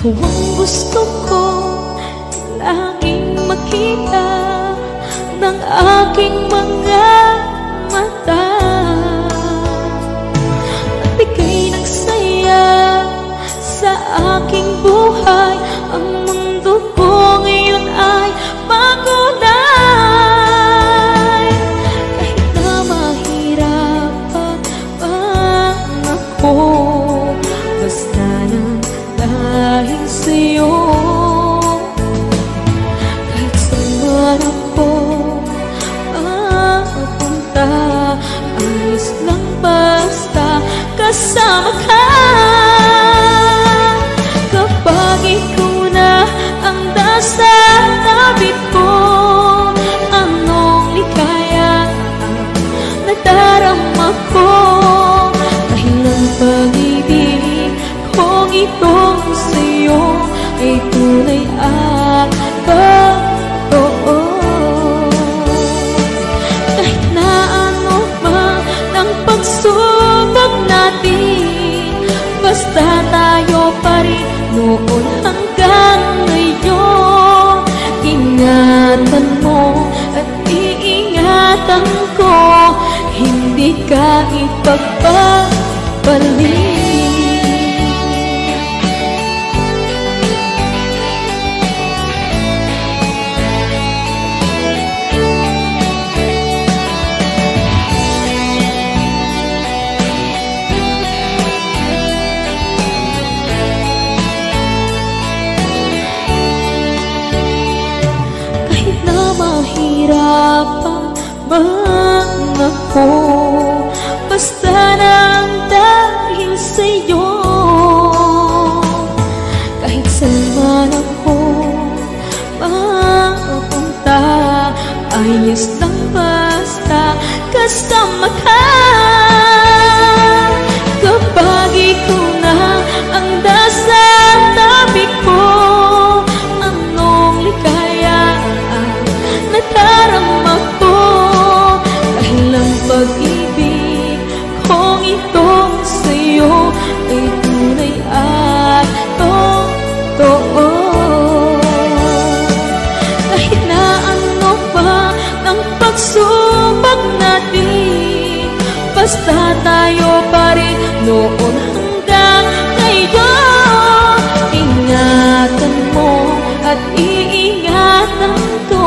Ikaw ang gusto ko laging makita ng aking mga mata. At ika'y nagsaya sa aking buhay. Ang mundo ko ngayon ay makulay. Kahit na mahirapan ako, basta na dahil sa'yo. Kahit saan ako mapunta, ayos lang basta kasama ka. Kapag ikaw na ang nasa tabi ko, anong likaya nadarama ko. Dahil ang pag-ibig kong itong sa'yo ay tunay at totoo. Kahit na ano man ang pagsubok natin, basta tayo pa rin noon hanggang ngayon. Ingatan mo at iingatan ko, hindi ka ipagpapalit. Mahirapan man ako, basta nang dahil sa'yo. Kahit saan ako mapunta, ayos lang basta kasama ka. Kapag ikaw na ang nasa tabi ko, anong likaya nadarama ko. Dahil ang pag-ibig kong itong sa'yo ay tunay at totoo. Kahit na ano pa ang pagsubok natin, basta tayo pa rin noon hanggang ngayon. Ingatan mo at iingatan ko,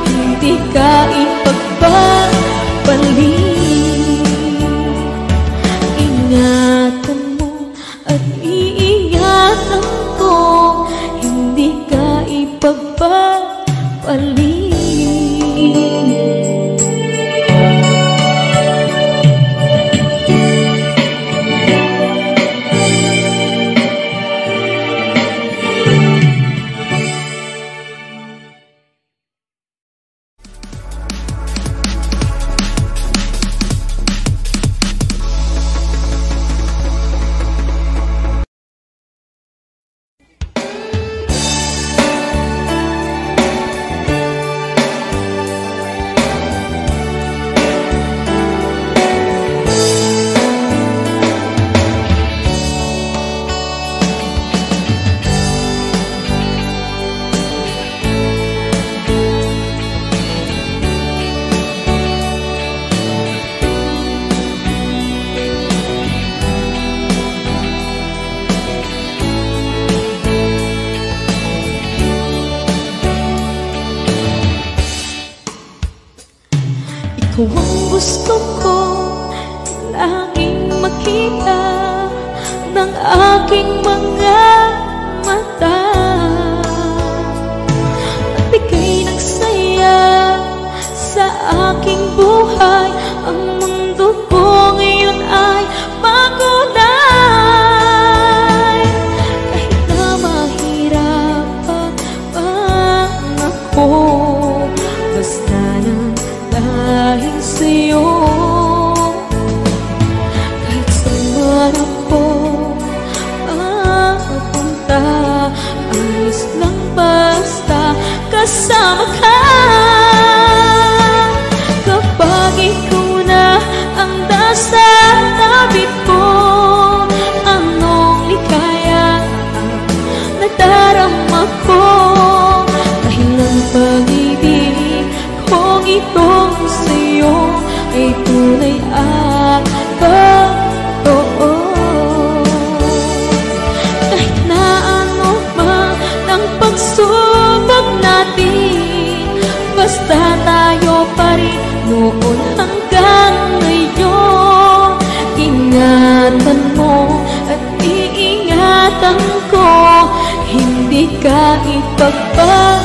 hindi ka ipagpapalit. Ingatan mo at iingatan ko, hindi ka ipagpapalit. Ikaw ang gusto ko laging makita ng aking mga mata. At ika'y nagsaya sa aking buhay. Ang mundo ko ngayon ay makulay. Kahit na mahirapan ako, basta na dahil sa'yo. Kahit saan ako mapunta, ayos lang basta kasama ka. Kapag ikaw na ang nasa tabi ko, anong likaya tayo pa rin noon hanggang ngayon. Ingatan mo at iingatan ko, hindi ka ipagpapalik.